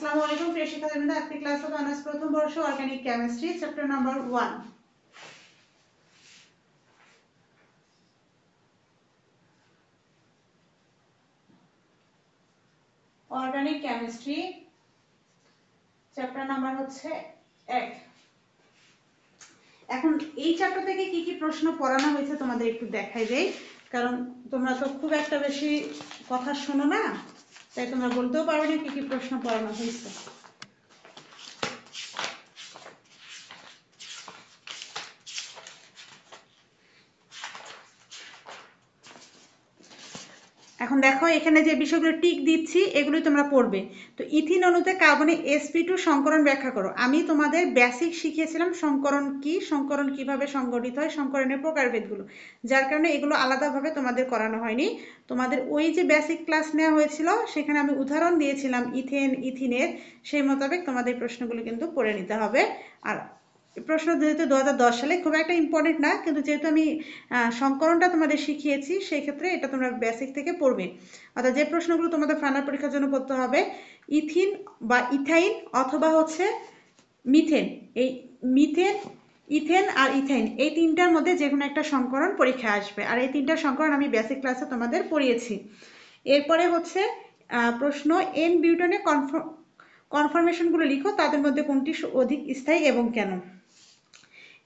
আসসালামু আলাইকুম প্রিয় শিক্ষার্থীবৃন্দ, আজকে ক্লাস হবে অনার্স প্রথম বর্ষ organic chemistry chapter number 1। Organic chemistry chapter number হচ্ছে 1। এখন এই চ্যাপ্টার থেকে কি কি প্রশ্ন পড়ানো হয়েছে তোমাদের একটু দেখাই দেই, কারণ তোমরা তো খুব একটা বেশি কথা শোনো না, তাই তোমরা বলতেও পারবে না কি কি প্রশ্ন পড়ানো হয়েছে। এখন দেখো এখানে যে বিষয়গুলো টিক দিচ্ছি এগুলোই তোমরা পড়বে। তো ইথিন অণুতে কার্বনে sp2 সংকরণ ব্যাখ্যা করো। আমি তোমাদের বেসিক শিখিয়েছিলাম সংকরণ কি, সংকরণ কিভাবে সংগঠিত হয়, সংকরণের প্রকারভেদগুলো, যার কারণে এগুলো আলাদাভাবে তোমাদের করানো হয়নি। তোমাদের ওই যে বেসিক ক্লাস নেওয়া হয়েছিল সেখানে আমি উদাহরণ দিয়েছিলাম ইথেন ইথিনের, সেই মোতাবেক তোমাদের প্রশ্নগুলো কিন্তু পড়ে নিতে হবে। আর প্রশ্ন যেহেতু 2010 সালে, খুব একটা ইম্পর্টেন্ট না, কিন্তু যেহেতু আমি সংকরণটা তোমাদের শিখিয়েছি সেই ক্ষেত্রে এটা তোমরা বেসিক থেকে পড়বে। অর্থাৎ যে প্রশ্নগুলো তোমাদের ফাইনাল পরীক্ষার জন্য পড়তে হবে, ইথিন বা ইথাইন অথবা হচ্ছে মিথেন, এই মিথেন ইথেন আর ইথাইন এই তিনটার মধ্যে যে কোনো একটা সংকরণ পরীক্ষা আসবে, আর এই তিনটা সংকরণ আমি বেসিক ক্লাসে তোমাদের পড়িয়েছি। এরপরে হচ্ছে প্রশ্ন এন বিউটানে কনফরমেশনগুলো লিখো, তাদের মধ্যে কোনটি অধিক স্থায়ী এবং কেন।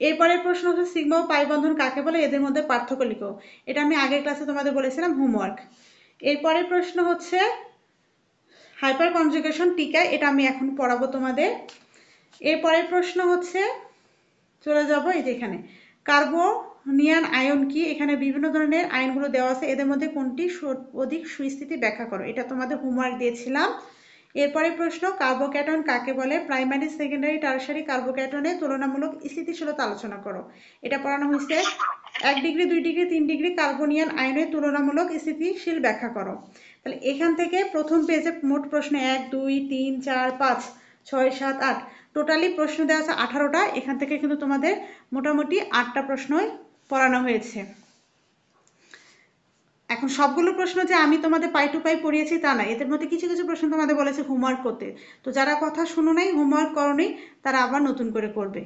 এরপরে প্রশ্ন হচ্ছে সিগমা ও পাই বন্ধন কাকে বলে, এদের মধ্যে পার্থক্য লিখো। এটা আমি আগের ক্লাসে তোমাদের বলেছিলাম হোমওয়ার্ক। এরপরে প্রশ্ন হচ্ছে হাইপার কনজুগেশন টিকা, এটা আমি এখন পড়াবো তোমাদের। এরপরে প্রশ্ন হচ্ছে চলে যাব এই যে এখানে কার্বোনিয়ান আয়ন কি, এখানে বিভিন্ন ধরনের আয়নগুলো দেওয়া আছে, এদের মধ্যে কোনটি অধিক সুস্থিতি ব্যাখ্যা করো, এটা তোমাদের হোমওয়ার্ক দিয়েছিলাম। এরপরে প্রশ্ন কার্বোক্যাটন কাকে বলে, প্রাইমারি সেকেন্ডারি টারসারি কার্বোক্যাটনের তুলনামূলক স্থিতিশীলতা আলোচনা করো, এটা পড়ানো হয়েছে। 1 ডিগ্রি 2 ডিগ্রি 3 ডিগ্রি কার্বোনিয়ান আয়নের তুলনামূলক স্থিতিশীল ব্যাখ্যা করো। তাহলে এখান থেকে প্রথম পেজে মোট প্রশ্ন 1 2 3 4 5 6 7 8, টোটালি প্রশ্ন দেওয়া আছে 18টা। এখান থেকে কিন্তু তোমাদের মোটামুটি 8টা প্রশ্নই পড়ানো হয়েছে। এখন সবগুলো প্রশ্ন যে আমি তোমাদের পাই টু পাই পড়িয়েছি তা না, এদের মধ্যে কিছু কিছু প্রশ্ন তোমাদের বলেছে হোমওয়ার্ক করতে, তো যারা কথা শুনো নাই, হোমওয়ার্ক করোনি, তারা আবার নতুন করে করবে।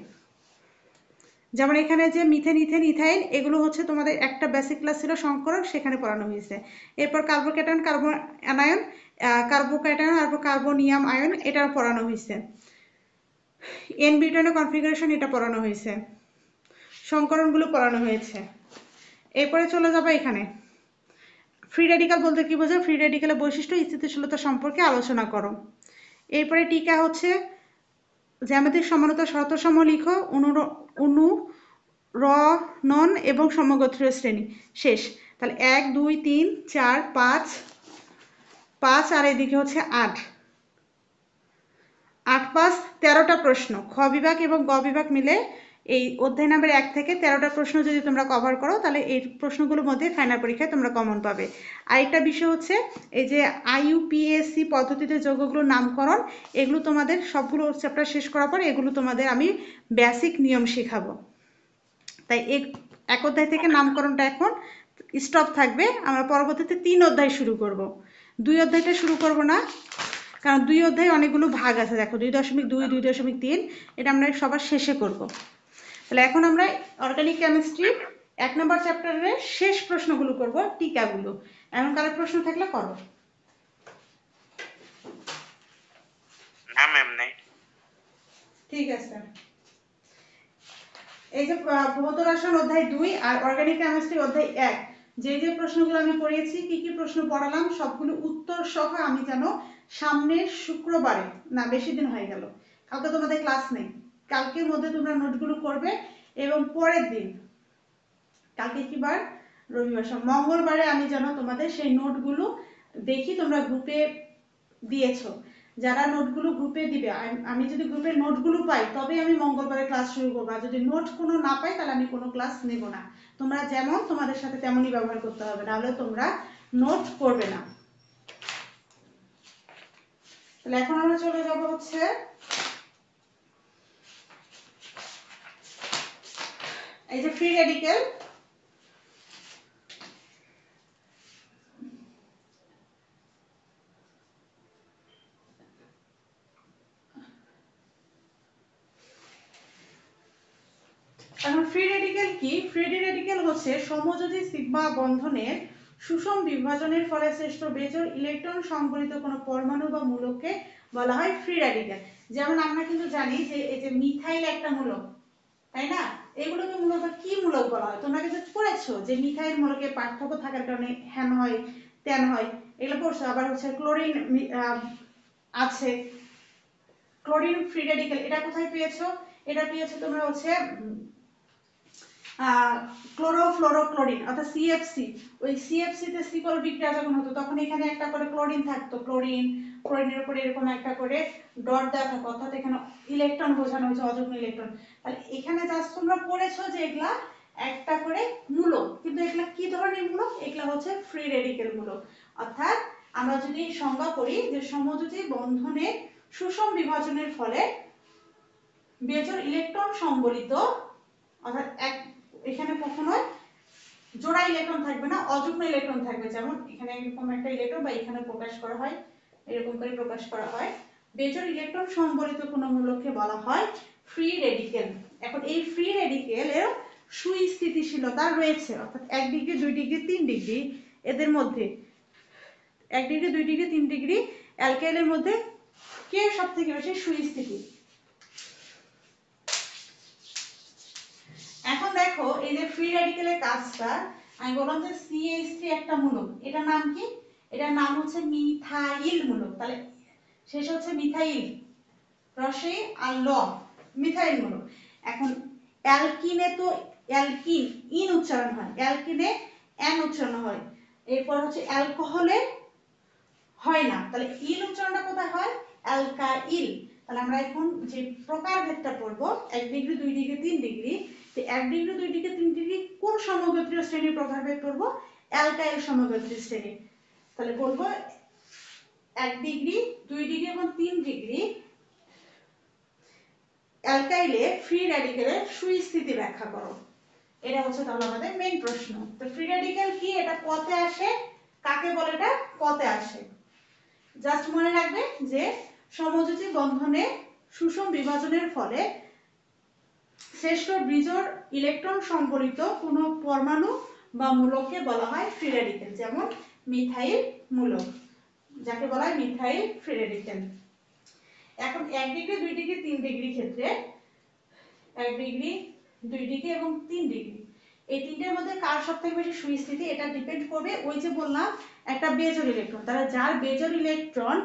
যেমন এখানে যে মিথেন ইথেন ইথাইন এগুলো হচ্ছে তোমাদের একটা বেসিক ক্লাস ছিল সংকরণ, সেখানে পড়ানো হয়েছে। এরপর কার্বোক্যাটায়ন কার্বন অ্যানায়ন, কার্বোক্যাটায়ন আর কার্বোনিয়াম আয়ন, এটা পড়ানো হয়েছে। এন বিউটানের কনফিগারেশন, এটা পড়ানো হয়েছে, সংকরণগুলো পড়ানো হয়েছে। এরপরে চলে যাবো এখানে ফ্রি রেডিক্যাল বলতে কি বোঝো, ফ্রি রেডিক্যালের বৈশিষ্ট্য স্থিতিশীলতা সম্পর্কে আলোচনা করো। এরপরে টিকা হচ্ছে জ্যামিতিক সমানতা শর্তসমূহ লিখো, অনুরণন এবং সমগোত্রীয় শ্রেণী, শেষ। তাহলে 1 2 3 4 5 5 আর এদিকে হচ্ছে 8 8 5 13টা প্রশ্ন, খ বিভাগ এবং গ বিভাগ মিলে এই অধ্যায় নাম্বার 1 থেকে 13টা প্রশ্ন যদি তোমরা কভার করো, তাহলে এই প্রশ্নগুলোর মধ্যে ফাইনাল পরীক্ষায় তোমরা কমন পাবে। আরেকটা বিষয় হচ্ছে এই যে IUPAC পদ্ধতিতে যৌগগুলোর নামকরণ, এগুলো তোমাদের সবগুলো চ্যাপ্টার শেষ করার পর এগুলো তোমাদের আমি বেসিক নিয়ম শেখাবো। তাই এক অধ্যায় থেকে নামকরণটা এখন স্টপ থাকবে, আমরা পরবর্তীতে 3 অধ্যায় শুরু করব, 2 অধ্যায়টা শুরু করব না, কারণ 2 অধ্যায়ে অনেকগুলো ভাগ আছে। দেখো 2.2 2.3 এটা আমরা সবার শেষে করব। তাহলে এখন আমরা অর্গানিক কেমিস্ট্রি 1 নম্বর চ্যাপ্টারের শেষ প্রশ্নগুলো করব, টিকাগুলো। এখন কারো প্রশ্ন থাকলে করো। না ম্যাম নাই। ঠিক আছে। এই যে ভৌত রসায়ন অধ্যায় 2 আর অর্গানিক কেমিস্ট্রি অধ্যায় 1, যে যে প্রশ্নগুলো আমি পড়িয়েছি, কি কি প্রশ্ন পড়ালাম, সবগুলো উত্তর সহ আমি যেন সামনের শুক্রবারে, না বেশি দিন হয়ে গেল, কালকে তোমাদের ক্লাস নেই, কালকের মধ্যে তোমরা নোটগুলো করবে এবং পরের দিন, কালকে কি বার, রবিবার, মঙ্গলবারে আমি যেন তোমাদের সেই নোটগুলো দেখি তোমরা গ্রুপে দিয়েছো। যারা নোটগুলো গ্রুপে দিবে, আমি যদি গ্রুপের নোটগুলো পাই তবে আমি মঙ্গলবারে ক্লাস শুরু করবো, আর যদি নোট কোনো না পাই তাহলে আমি কোনো ক্লাস নেব না। তোমরা যেমন তোমাদের সাথে তেমনই ব্যবহার করতে হবে, নাহলে তোমরা নোট করবে না। তাহলে এখন আমরা চলে যাব হচ্ছে এই যে ফ্রি রেডিক্যাল। এখন ফ্রি রেডিক্যাল কি? ফ্রি রেডিক্যাল হচ্ছে সমযোজী সিগমা বন্ধনের সুষম বিভাজনের ফলে সৃষ্ট বেজোড় ইলেকট্রন সংবলিত কোনো পরমাণু বা মূলককে বলা হয় ফ্রি রেডিক্যাল। যেমন আমরা কিন্তু জানি যে এই যে মিথাইল একটা মূলক, তাই না? এগুলোকে মূলত কি মূলক বলা হয়? তোমরা কিন্তু পড়েছো যে মিথাইল মূলকের পার্থক্য থাকার কারণে হ্যান হয় ত্যান হয়, এগুলো পড়ছো। আবার হচ্ছে ক্লোরিন আছে, ক্লোরিন ফ্রি রেডিক্যাল, এটা কোথায় পেয়েছো? এটা পেয়েছো তোমরা হচ্ছে ক্লোরোফ্লোরোক্লোরিন অর্থাৎ সিএফসি। ওই সিএফসি তে সিকল বিক্রিয়া যখন হতো তখন এখানে একটা করে ক্লোরিন থাকতো, ক্লোরিনের উপরে এরকম একটা করে ডট দেওয়া থাকতো, অর্থাৎ এখানে ইলেকট্রন বোঝানো হয়েছে, অযুগ্ম ইলেকট্রন। তাহলে এখানে জাস্ট তোমরা পড়েছো যে এগুলা একটা করে মূলক, কিন্তু এগুলা কি ধরনের মূলক? এগুলা হচ্ছে ফ্রি রেডিক্যাল মূলক। অর্থাৎ আমরা যদি সংজ্ঞা করি যে সমযোজী বন্ধনের সুষম বিভাজনের ফলে বেজোড় ইলেকট্রন সংবলিত, অর্থাৎ এখানে কখনোই জোড়া ইলেকট্রন থাকবে না, অযুগ্ম ইলেকট্রন থাকবে। যেমন এখানে এরকম একটা ইলেকট্রন বা এখানে প্রকাশ করা হয়, এরকম করে প্রকাশ করা হয়। বেজোড় ইলেকট্রন সংবলিত কোনো মূলককে বলা হয় ফ্রি রেডিক্যাল। এখন এই ফ্রি রেডিক্যালের সুস্থিতিশীলতা রয়েছে, অর্থাৎ 1 ডিগ্রি 2 ডিগ্রি 3 ডিগ্রি এদের মধ্যে, 1 ডিগ্রি 2 ডিগ্রি 3 ডিগ্রি অ্যালকাইলের মধ্যে কে সবথেকে বেশি সুস্থিতি? এখন দেখো এই যে ফ্রি রেডিক্যালের কাজটা, আমি বললাম যে CH3 একটা মূলক, এটার নাম কি? এটার নাম হচ্ছে মিথাইল মূলক। তাহলে শেষ হচ্ছে মিথাইল, রসে আর ল, মিথাইল মূলক। এখন অ্যালকিনে তো অ্যালকিন ইন উচ্চারণ হয়, অ্যালকিনে এন উচ্চারণ হয়, এরপর হচ্ছে অ্যালকোহলে হয় না, তাহলে ইল উচ্চারণটা কোথায় হয়? অ্যালকাইল। তাহলে আমরা এখন যে প্রকারভেদটা পড়বো 1 ডিগ্রি 2 ডিগ্রি 3 ডিগ্রি, তো 1 ডিগ্রি 2 ডিগ্রি 3 ডিগ্রি কোন সমগোত্রীয় শ্রেণীর প্রকারভেদ পড়বো? অ্যালকাইল সমগোত্রী শ্রেণী। তাহলে বলবো 1 ডিগ্রি 2 ডিগ্রি এবং 3 ডিগ্রি অ্যালকাইলে ফ্রি র্যাডিক্যালের সুস্থিতি ব্যাখ্যা করো। এটা হচ্ছে তাহলে আমাদের মেইন প্রশ্ন। তো ফ্রি র্যাডিক্যাল কি? এটা কতে আসে, কাকে বলে? এটা কতে আসে? জাস্ট মনে রাখবে যে সমযোজী বন্ধনে সুষম বিভাজনের ফলে শ্রেষ্ঠ বিজোড় ইলেকট্রন সংবলিত কোনো পরমাণু বা মূলককে বলা হয় ফ্রি রেডিক্যাল। যেমন মিথাইল মূলক, যাকে বলা হয় মিথাইল ফ্রি রেডিক্যাল। এখন 1 ডিগ্রি 2 ডিগ্রি 3 ডিগ্রি ক্ষেত্রে 1 ডিগ্রি 2 ডিগ্রি এবং 3 ডিগ্রি এই তিনটের মধ্যে কার সবথেকে বেশি সুস্থিতি, এটা ডিপেন্ড করবে ওই যে বললাম একটা বেজোড় ইলেকট্রন। তাহলে যার বেজোড় ইলেকট্রন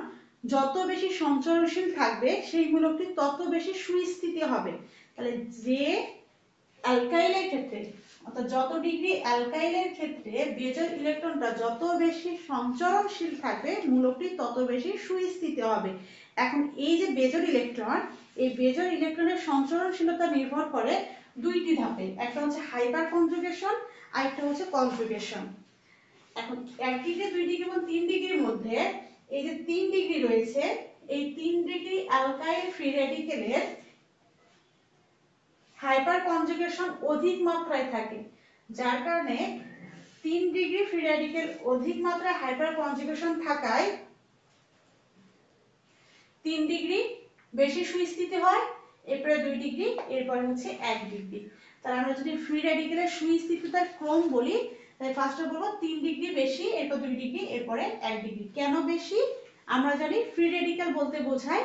যত বেশি সঞ্চরণশীল থাকবে সেই মূলকটি তত বেশি সুস্থিতি হবে। তাহলে যে অ্যালকাইলের ক্ষেত্রে, অর্থাৎ যত ডিগ্রি অ্যালকাইলের ক্ষেত্রে বেজোড় ইলেকট্রনটা যত বেশি সঞ্চরণশীল থাকবে মূলকটি তত বেশি সুস্থিতি হবে। এখন এই যে বেজোড় ইলেকট্রন, এই বেজোড় ইলেকট্রনের সঞ্চরণশীলতা নির্ভর করে দুইটি ধাপে, একটা হচ্ছে হাইপার কনজুগেশন আর একটা হচ্ছে কনজুগেশন। এখন 1 ডিগ্রি 2 ডিগ্রি এবং 3 ডিগ্রির মধ্যে এই যে 3 ডিগ্রি রয়েছে, এই 3 ডিগ্রি অ্যালকাইল ফ্রি রেডিক্যালের হাইপার কনজুগেশন অধিক মাত্রায় থাকে, যার কারণে 3 ডিগ্রি ফ্রি রেডিক্যাল অধিক মাত্রায় হাইপার কনজুগেশন থাকায় 3 ডিগ্রি বেশি সুস্থিতি হয়, এরপরে 2 ডিগ্রি, এরপরে হচ্ছে 1 ডিগ্রি। তাহলে আমরা যদি ফ্রি রেডিক্যালের সুস্থিতিতার ক্রম বলি, তাই ফার্স্টে বলবো 3 ডিগ্রি বেশি, এরপর 2 ডিগ্রি, এরপরে 1 ডিগ্রি। কেন বেশি? আমরা জানি ফ্রি রেডিক্যাল বলতে বোঝায়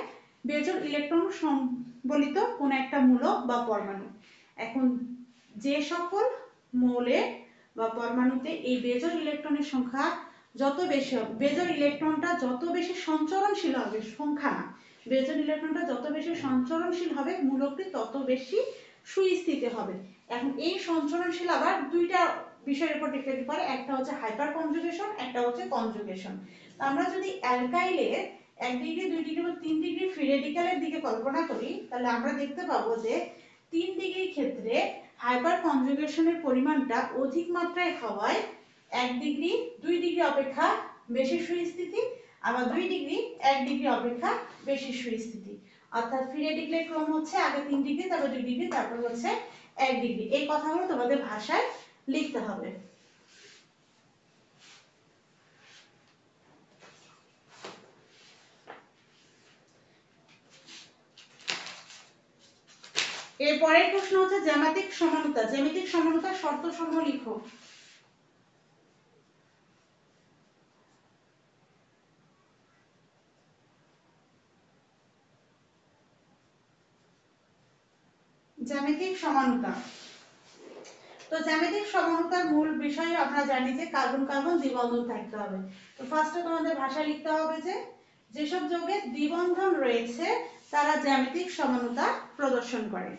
বেজোড় ইলেকট্রন সংবলিত কোন একটা মূলক বা পরমাণু। এখন যে সকল মৌলে বা পরমাণুতে এই বেজোড় ইলেকট্রনের সংখ্যা যত বেশি হবে, বেজোড় ইলেকট্রনটা যত বেশি সঞ্চরণশীল হবে, সংখ্যা না, বেজোড় ইলেকট্রনটা যত বেশি সঞ্চরণশীল হবে মূলকটি তত বেশি সুস্থিতি হবে। এখন এই সঞ্চরণশীল আবার দুইটা বিষয়ের উপর ডিপেন্ড করে, একটা হচ্ছে হাইপার কনজুগেশন, একটা হচ্ছে কনজুগেশন। আমরা যদি অ্যালকাইলের 1 ডিগ্রি 2 ডিগ্রি বা 3 ডিগ্রি ফ্রি রেডিক্যালের দিকে কল্পনা করি, তাহলে আমরা দেখতে পাবো যে 3 ডিগ্রির ক্ষেত্রে হাইপার কনজুগেশনের পরিমাণটা অধিক মাত্রায় হওয়ায় 1 ডিগ্রি 2 ডিগ্রি অপেক্ষা বেশি সুস্থিতি, আবার 2 ডিগ্রি 1 ডিগ্রি অপেক্ষা বেশি সুস্থিতি। অর্থাৎ ফ্রি রেডিক্যালের ক্রম হচ্ছে আগে 3 ডিগ্রি, তারপর 2 ডিগ্রি, তারপর হচ্ছে 1 ডিগ্রি। এই কথাগুলো তোমাদের ভাষায় লিখতে হবে। এরপরের প্রশ্ন হচ্ছে জ্যামিতিক সমানতা। জ্যামিতিক সমানতার শর্ত সমূহ লিখো। জ্যামিতিক সমানতা। তো জ্যামিতিক সমানতার মূল বিষয় আমরা জানি যে কার্বন কার্বন দ্বিবন্ধন থাকতে হবে। তো ফার্স্টে তোমাদের ভাষায় লিখতে হবে যে যেসব যৌগে দ্বিবন্ধন রয়েছে তারা জ্যামিতিক সমানতা প্রদর্শন করে।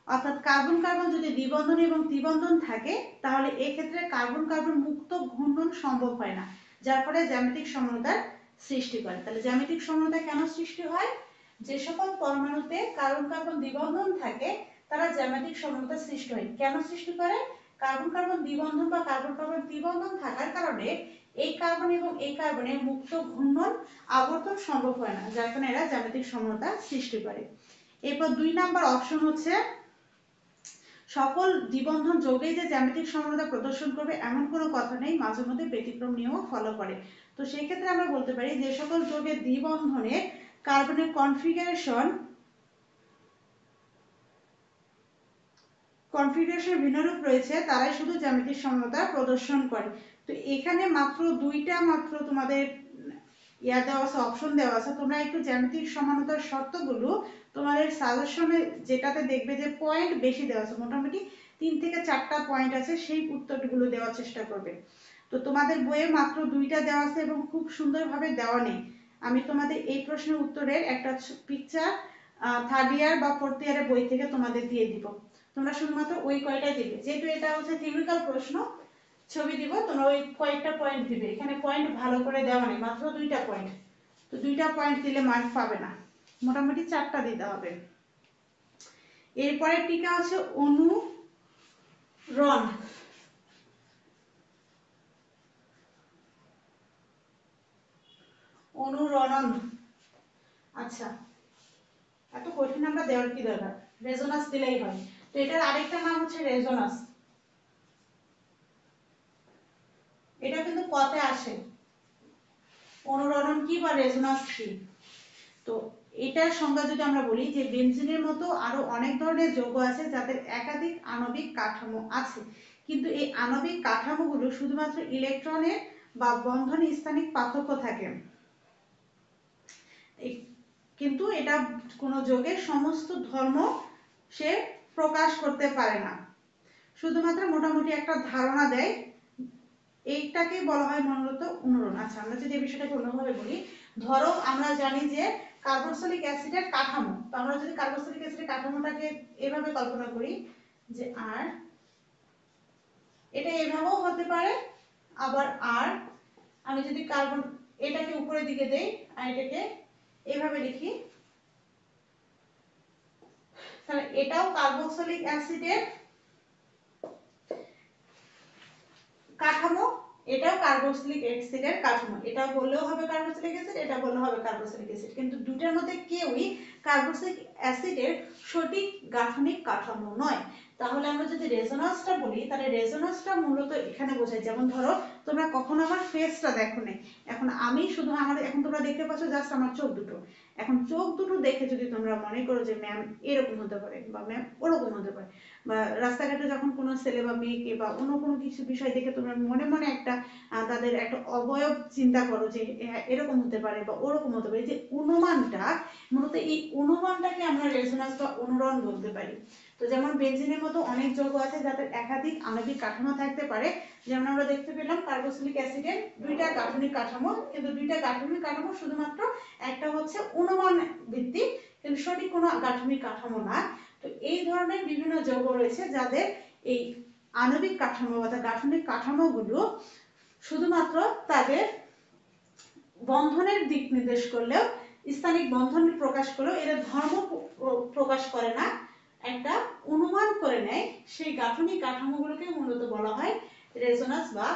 অর্থাৎ কার্বন কার্বন যদি দ্বিবন্ধন এবং ত্রিবন্ধন থাকে তাহলে এক্ষেত্রে কার্বন কার্বন মুক্ত ঘূর্ণন সম্ভব হয় না, যার ফলে জ্যামিতিক সমানতার সৃষ্টি করে। তাহলে জ্যামিতিক সমানতা কেন সৃষ্টি হয়? যে সকল পরমাণুতে কার্বন কার্বন দ্বিবন্ধন থাকে তারা জ্যামিতিক সমানতা সৃষ্টি হয়। কেন সৃষ্টি করে? কার্বন কার্বন দ্বিবন্ধন বা কার্বন কার্বন ত্রিবন্ধন থাকার কারণে এই কার্বন এবং এই কার্বনের মুক্ত ঘূর্ণন আবর্তন সম্ভব হয় না, যার কারণে এরা জ্যামিতিক সমানতা সৃষ্টি করে। এরপর 2 নাম্বার অপশন হচ্ছে সকল দ্বিবন্ধন যৌগেই যে জ্যামিতিক সমানতা প্রদর্শন করবে এমন কোনো কথা নেই, মাঝে মধ্যে ব্যতিক্রম নিয়মও ফলো করে। তো সেই ক্ষেত্রে আমরা বলতে পারি যে সকল যৌগের দ্বিবন্ধনে কার্বনের কনফিগারেশন ভিন্নরূপ রয়েছে তারাই শুধু জ্যামিতিক সমানতা প্রদর্শন করে। তো এখানে মাত্র তোমাদের দেওয়া আছে, অপশন দেওয়া আছে। তোমরা একটু জ্যামিতিক সমানতার শর্তগুলো তোমাদের সাজেশনে যেটাতে দেখবে যে পয়েন্ট বেশি দেওয়া আছে, মোটামুটি 3 থেকে 4টা পয়েন্ট আছে, সেই উত্তরগুলো দেওয়ার চেষ্টা করবে। তো তোমাদের বইয়ে মাত্র 2টা দেওয়া আছে এবং খুব সুন্দরভাবে দেওয়া নেই। আমি তোমাদের এই প্রশ্নের উত্তরের একটা পিকচার 3rd ইয়ার বা 4th ইয়ারের বই থেকে তোমাদের দিয়ে দিব। তোমরা শুধুমাত্র ওই কয়টা দিবে, যেহেতু এটা হচ্ছে থিওরিক্যাল প্রশ্ন, ছবি দিব, তোমরা ওই কয়েকটা পয়েন্ট দিবে। এখানে পয়েন্ট ভালো করে দেওয়া নেই, মাত্র 2টা পয়েন্ট। তো 2টা পয়েন্ট দিলে মার্ক পাবে না, মোটামুটি 4টা দিতে হবে। এরপরে টিকা আছে অনুরণ। অনুরণন, আচ্ছা এত কঠিন আমরা দেওয়ার কি দরকার, রেজোনান্স দিলেই হয়। তো এটার আরেকটা নাম হচ্ছে রেজোনান্স। এটা কিন্তু কতে আসে, অনুরণন কি বা রেজোনান্স কি। তো এটার সংজ্ঞা যদি আমরা বলি যে বেনজিনের মতো আরো অনেক ধরনের যৌগ আছে যাদের একাধিক আণবিক কাঠামো আছে, কিন্তু এই আণবিক কাঠামোগুলো শুধুমাত্র ইলেকট্রনের বা বন্ধন স্থানিক পার্থক্য থাকে, কিন্তু এটা কোন যৌগের সমস্ত ধর্ম সে প্রকাশ করতে পারে না, শুধুমাত্র মোটামুটি একটা ধারণা দেয়। এইটাকে বলা হয় মূলত অনুরণ। আচ্ছা আমরা যদি এই বিষয়টাকে অন্যভাবে বলি, ধরো আমরা জানি যে কার্বক্সিলিক অ্যাসিডের কাঠামো, তো আমরা যদি কার্বক্সিলিক অ্যাসিডের কাঠামোটাকে এভাবে কল্পনা করি যে আর এটা এভাবেও হতে পারে, আবার আর আমি যদি কার্বন এটাকে উপরের দিকে দেই আর এটাকে এভাবে লিখি, তাহলে এটাও কার্বক্সিলিক অ্যাসিডের কাঠামো, এটাও কার্বক্সিলিক অ্যাসিডের কাঠামো। এটা বললেও হবে কার্বক্সিলিক অ্যাসিড, এটা বললেও হবে কার্বক্সিলিক অ্যাসিড, কিন্তু দুটোর মধ্যে কেউই কার্বক্সিলিক অ্যাসিডের সঠিক গাঠনিক কাঠামো নয়। তাহলে আমরা যদি রেজোনান্সটা বলি, তাহলে রেজোনান্সটা মূলত এখানে বোঝায়, যেমন ধরো তোমরা কখনো আমার ফেসটা দেখো না, এখন আমি শুধু এখন তোমরা দেখতে পাচ্ছ জাস্ট আমার চোখ দুটো, এখন চোখ দুটো দেখে যদি তোমরা মনে করো যে ম্যাম এরকম হতে পারে বা ম্যাম ওরকম হতে পারে, বা রাস্তাঘাটে যখন কোনো ছেলে বা মেয়েকে বা অন্য কোনো কিছু বিষয় দেখে তোমরা মনে মনে একটা তাদের একটা অবয়ব চিন্তা করো যে এরকম হতে পারে বা ওরকম হতে পারে, যে অনুমানটা, মূলত এই অনুমানটাকে আমরা রেজোনান্স বা অনুরণ বলতে পারি। তো যেমন বেনজিনের মতো অনেক যৌগ আছে যাদের একাধিক আণবিক কাঠামো থাকতে পারে, যেমন আমরা দেখতে পেলাম কার্বক্সিলিক অ্যাসিডের 2টা গাঠনিক কাঠামো, কিন্তু 2টা গাঠনিক কাঠামো শুধুমাত্র একটা হচ্ছে অনুমান ভিত্তিক, কিন্তু সঠিক কোনো গাঠনিক কাঠামো না। তো এই ধরনের বিভিন্ন যৌগ রয়েছে যাদের এই আণবিক কাঠামো অর্থাৎ গাঠনিক কাঠামোগুলো শুধুমাত্র তাদের বন্ধনের দিক নির্দেশ করলেও, স্থানিক বন্ধন প্রকাশ করলেও এরা ধর্ম প্রকাশ করে না, একটা অনুমান করে নেয়, সেই গাঠনিক কাঠামোগুলোকে মূলত বলা হয় রেজোনান্স বা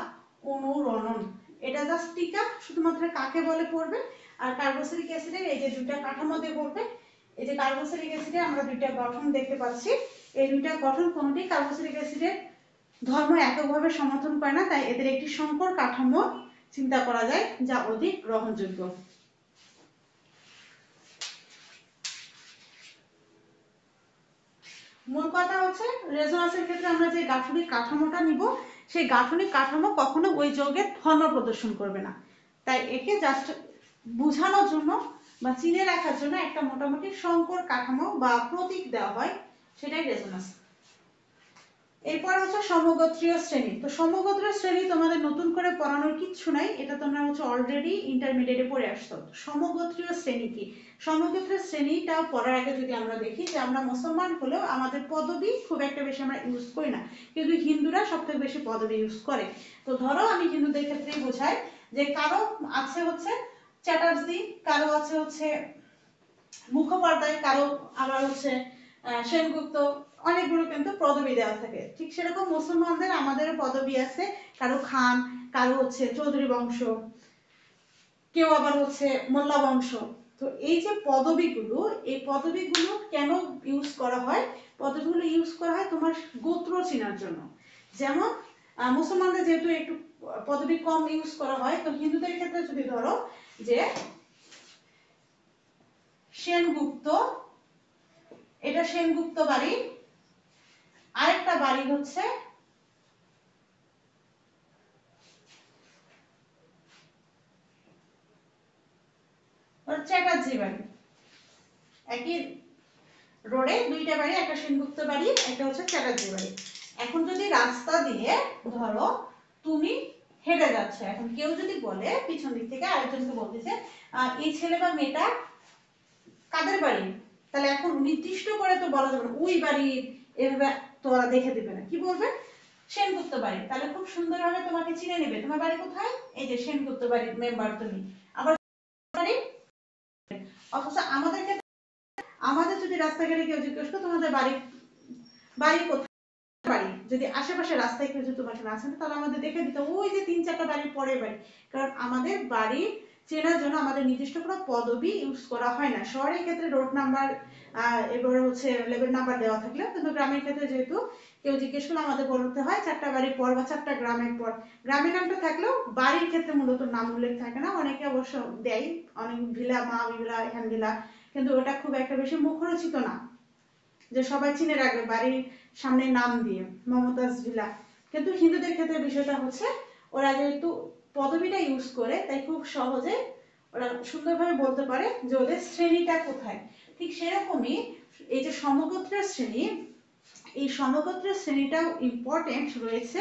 অনুরণন। এটা জাস্ট টিকা, শুধুমাত্র কাকে বলে পড়বে। আর কার্বক্সিলিক অ্যাসিডের এই যে 2টা কাঠামো দিয়ে পড়বে, এই যে কার্বক্সিলিক অ্যাসিডে আমরা 2টা গঠন দেখতে পাচ্ছি, এই 2টা গঠন কোনটি কার্বক্সিলিক অ্যাসিডের ধর্ম এককভাবে সমর্থন করে না, তাই এদের একটি সংকর কাঠামো চিন্তা করা যায় যা অধিক গ্রহণযোগ্য। মূল কথা হচ্ছে রেজোন্যান্সের ক্ষেত্রে আমরা যে গাঠনিক কাঠামোটা নিব সেই গাঠনিক কাঠামো কখনো ওই যৌগের ধর্ম প্রদর্শন করবে না। তাই একে জাস্ট বোঝানোর জন্য বা চিনে রাখার জন্য একটা মোটামুটি সংকর কাঠামো বা প্রতীক দেওয়া হয়, সেটাই রেজোন্যান্স। এরপর হচ্ছে সমগোত্রীয় শ্রেণী। তো সমগোত্রীয় শ্রেণী তোমাদের নতুন করে পড়ানোর কিচ্ছু নাই, এটা তোমরা হচ্ছে অলরেডি ইন্টারমিডিয়েটে পড়ে আসছো। সমগোত্রীয় শ্রেণী কি? সমগোত্রীয় শ্রেণীটা পড়ার আগে যদি আমরা দেখি যে আমরা মুসলমান হলেও আমাদের পদবি খুব একটা বেশি আমরা ইউজ করি না, কিন্তু হিন্দুরা সবথেকে বেশি পদবি ইউজ করে। তো ধরো আমি হিন্দুদের ক্ষেত্রেই বোঝাই যে কারো আছে হচ্ছে চ্যাটার্জি, কারো আছে হচ্ছে মুখোপাধ্যায়, কারো আবার হচ্ছে সেনগুপ্ত, অনেকগুলো কিন্তু পদবি দেওয়া থাকে। ঠিক সেরকম মুসলমানদের আমাদেরও পদবি আছে, কারো খান, কারো হচ্ছে চৌধুরী বংশ, কেউ আবার হচ্ছে মোল্লা বংশ। তো এই যে পদবিগুলো, এই পদবিগুলো কেন ইউজ করা হয়? পদবিগুলো ইউজ করা হয় তোমার গোত্র চেনার জন্য। যেমন মুসলমানদের যেহেতু একটু পদবি কম ইউজ করা হয়, তো হিন্দুদের ক্ষেত্রে যদি ধরো যে সেনগুপ্ত, এটা সেনগুপ্ত বাড়ি, আরেকটা বাড়ি হচ্ছে চ্যাটার্জি বাড়ি। একই রোডে দুইটা বাড়ি, একটা সেনগুপ্ত বাড়ি, একটা হচ্ছে চ্যাটার্জি বাড়ি। এখন যদি রাস্তা দিয়ে ধরো তুমি হেঁটে যাচ্ছ, এখন কেউ যদি বলে পিছন দিক থেকে আরেকজনকে বলতেছে এই ছেলে বা মেয়েটা কাদের বাড়ি, তাহলে এখন নির্দিষ্ট করে তো বলা যাবে না ওই বাড়ি, এভাবে তোরা দেখে দিবে না, কি বলবে সেনগুপ্ত বাড়ি। তাহলে খুব সুন্দরভাবে তোমাকে চিনে নেবে, তোমার বাড়ি কোথায়, এই যে সেনগুপ্ত বাড়ির মেম্বার তুমি। আবার বাড়ি, অথচ আমাদের যদি রাস্তাঘাটে কেউ জিজ্ঞেস করে তোমাদের বাড়ি বাড়ি কোথায়, বাড়ি যদি আশেপাশে রাস্তায় কেউ যদি তোমাকে না চেনে তাহলে আমাদের দেখে দিতে ওই যে 3-4টা বাড়ির পরে বাড়ি। কারণ আমাদের বাড়ি চেনার জন্য আমাদের নির্দিষ্ট কোনো পদবি ইউজ করা হয় না। শহরের ক্ষেত্রে রোড নাম্বার এবার হচ্ছে লেভেল নাম্বার দেওয়া থাকলেও, কিন্তু গ্রামের ক্ষেত্রে যেহেতু কেউ জিজ্ঞেস করলে আমাদের বলতে হয় 4টা বাড়ির পর বা 4টা গ্রামের পর। গ্রামের নামটা থাকলেও বাড়ির ক্ষেত্রে মূলত নাম উল্লেখ থাকে না, অনেকে অবশ্য দেয়, অনেক ভিলা, মা ভিলা, এখান ভিলা, কিন্তু ওটা খুব একটা বেশি মুখরোচিত না যে সবাই চিনে রাখবে বাড়ির সামনে নাম দিয়ে মমতাজ ভিলা। কিন্তু হিন্দুদের ক্ষেত্রে বিষয়টা হচ্ছে ওরা যেহেতু পদবিটা ইউজ করে তাই খুব সহজে ওরা সুন্দরভাবে বলতে পারে যে ওদের শ্রেণীটা কোথায়। ঠিক সেরকমই এই যে সমগোত্রের শ্রেণী, এই সমগোত্রের শ্রেণীটাও ইম্পর্টেন্ট রয়েছে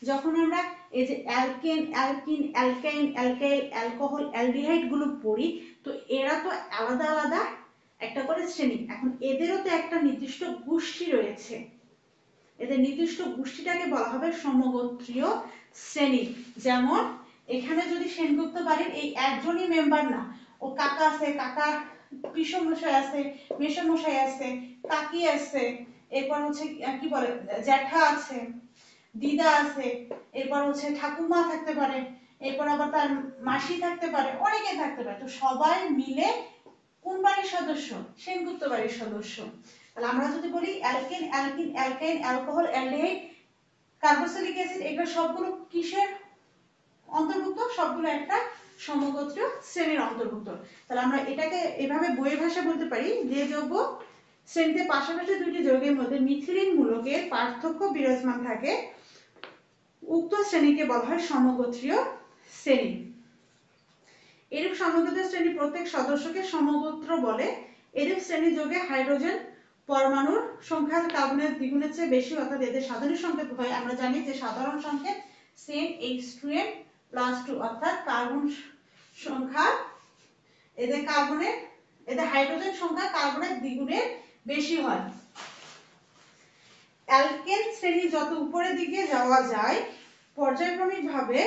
যখন আমরা এই যে alkane, alkyne, অ্যালকাইন, alkyl, alcohol, aldehyde গুলো পড়ি। তো এরা তো আলাদা আলাদা একটা করে শ্রেণী। এখন এদেরও তো একটা নির্দিষ্ট গোষ্ঠী রয়েছে, এদের নির্দিষ্ট গোষ্ঠীটাকে বলা হবে সমগোত্রীয় শ্রেণী। যেমন এখানে যদি সেনগুপ্ত বাড়ির এই একজনই মেম্বার না, ও কাকা আছে, কাকা পিসমশাই আছে, মেসমশাই আছে, কাকি আছে, এরপর হচ্ছে কি বলে জ্যাঠা আছে, দিদা আছে, এরপর হচ্ছে ঠাকুমা থাকতে পারে, এরপর আবার তার মাসি থাকতে পারে, অনেকে থাকতে পারে। তো সবাই মিলে কোন বাড়ির সদস্য? সেনগুপ্ত বাড়ির সদস্য। তাহলে আমরা যদি বলি alkane, alkyne, অ্যালকাইন, alcohol, aldehyde, carboxylic acid, এগুলো সবগুলো কিসের অন্তর্ভুক্ত? সবগুলো একটা সমগোত্রীয় শ্রেণীর অন্তর্ভুক্ত। তাহলে আমরা এটাকে এভাবে বইয়ের ভাষায় বলতে পারি যে যৌগ শ্রেণীতে পাশাপাশি দুইটি যৌগের মধ্যে মিথিলিন মূলকের পার্থক্য বিরাজমান থাকে, উক্ত শ্রেণীকে বলা হয় সমগোত্রীয় শ্রেণী। এরূপ সমগোত্রীয় শ্রেণী প্রত্যেক সদস্যকে সমগোত্র বলে। এরূপ শ্রেণী যৌগে হাইড্রোজেন পরমাণুর সংখ্যা কার্বনের দ্বিগুণের চেয়ে বেশি, অর্থাৎ এদের সাধারণ সংকেত হয়, আমরা জানি যে সাধারণ সংকেত CnH2n+2, অর্থাৎ কার্বন সংখ্যা এদের হাইড্রোজেন সংখ্যা কার্বনের দ্বিগুণের বেশি হয়। অ্যালকেন শ্রেণী যত উপরের দিকে যাওয়া যায় পর্যায়ক্রমিকভাবে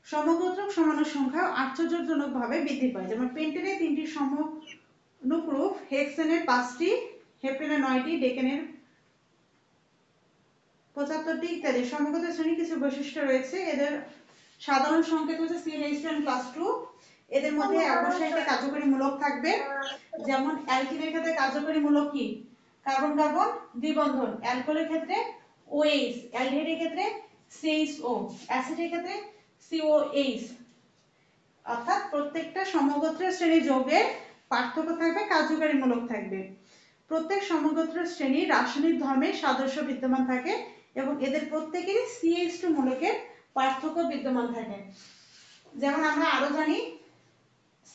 সমগোত্রক সমাণু সংখ্যা আশ্চর্যজনকভাবে বৃদ্ধি পায়। যেমন পেন্টেনের 3টি সমনুক্রুপ, হেক্সেনের 5টি, হেপ্টেনের 9টি, ডেকেনের 75টি ইত্যাদি। সমগোত্র শ্রেণীর কিছু বৈশিষ্ট্য রয়েছে। এদের সাধারণ সংকেত হচ্ছে CnH2n+2। এদের মধ্যে অবশ্যই একটা কার্যকরী মূলক থাকবে। যেমন অ্যালকিনের ক্ষেত্রে কার্যকরী মূলক কি? Carbon carbon দ্বিবন্ধন। অ্যালকোহলের ক্ষেত্রে OH, অ্যালডিহাইডের ক্ষেত্রে CHO, অ্যাসিডের ক্ষেত্রে COH। অর্থাৎ প্রত্যেকটা সমগোত্র শ্রেণীর যৌগের পার্থক্য থাকবে, কার্যকরী মূলক থাকবে। প্রত্যেক সমগোত্র শ্রেণীর রাসায়নিক ধর্মের সাদৃশ্য বিদ্যমান থাকে এবং এদের প্রত্যেকেরই CH2 মূলকের পার্থক্য বিদ্যমান থাকে। যেমন আমরা আরো জানি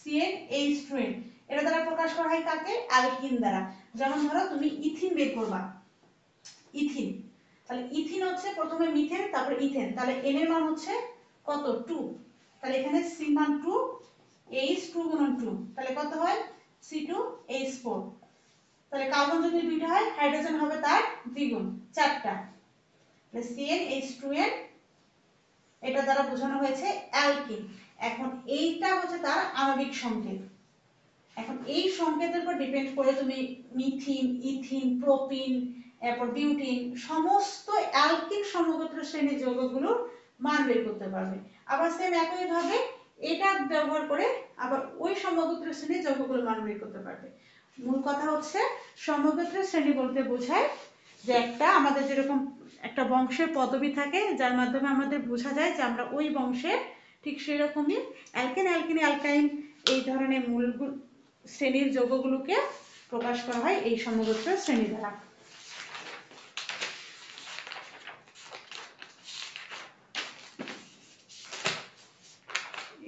CnH2n, এটা দ্বারা প্রকাশ করা হয় কাকে? অ্যালকিন দ্বারা। যেমন ধরো তুমি ইথিন বের করবা, ইথিন, তাহলে ইথিন হচ্ছে প্রথমে মিথেন তারপর ইথেন, তাহলে n এর মান হচ্ছে কত? 2, তাহলে এখানে c মান 2, H2 গুণন 2, তাহলে কত হয়? C2H4, তাহলে কার্বন যদি দুইটা হয় হাইড্রোজেন হবে তার দ্বিগুণ, 4টা, তাহলে CnH2n, এটা দ্বারা বোঝানো হয়েছে অ্যালকিন। এখন এইটা হচ্ছে তার আণবিক সংকেত। এখন এই সংকেতের উপর ডিপেন্ড করে তুমি মিথিন, ইথিন, প্রোপিন, এরপর বিউটিন সমস্ত অ্যালকিন সমগোত্র শ্রেণীর যৌগগুলোর মান বের করতে পারবে। আবার সেম একই ভাবে এটা ব্যবহার করে আবার ওই সমগোত্র শ্রেণীর যৌগগুলোর মান বের করতে পারবে। মূল কথা হচ্ছে সমগোত্র শ্রেণী বলতে বোঝায় যে একটা আমাদের যেরকম একটা বংশের পদবি থাকে যার মাধ্যমে আমাদের বোঝা যায় যে আমরা ওই বংশের, ঠিক সেরকমই অ্যালকেন, অ্যালকিন, অ্যালকাইন এই ধরনের মূল শ্রেণীর যৌগগুলোকে প্রকাশ করা হয় এই সমগোত্র শ্রেণী দ্বারা।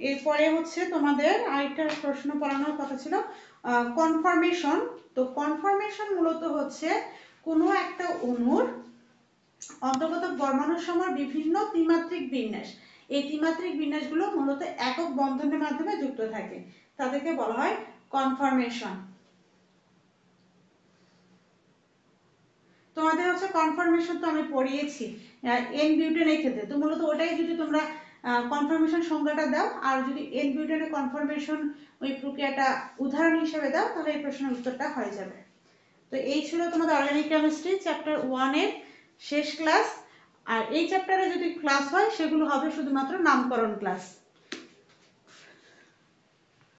এরপরে হচ্ছে তোমাদের আরেকটা প্রশ্ন পড়ানোর কথা ছিল কনফর্মেশন। তো কনফর্মেশন মূলত হচ্ছে কোনো একটা অণুর অন্তর্গত পরমাণুর সময় বিভিন্ন ত্রিমাত্রিক বিন্যাস, এই ত্রিমাত্রিক বিন্যাসগুলো মূলত একক বন্ধনের মাধ্যমে যুক্ত থাকে, তাদেরকে বলা হয় কনফর্মেশন। তোমাদের হচ্ছে কনফর্মেশন তো আমি পড়িয়েছি এন বিউটেনের ক্ষেত্রে, তো মূলত ওটাই যদি তোমরা কনফর্মেশন সংজ্ঞাটা দাও আর যদি এন বিউটেনের কনফর্মেশন ওই প্রক্রিয়াটা উদাহরণ হিসেবে দাও তাহলে এই প্রশ্নের উত্তরটা হয়ে যাবে। তো এই ছিল তোমাদের অর্গানিক কেমিস্ট্রি চ্যাপ্টার 1 এর শেষ ক্লাস। আর এই চ্যাপ্টারে যদি ক্লাস হয় সেগুলো হবে শুধুমাত্র নামকরণ ক্লাস।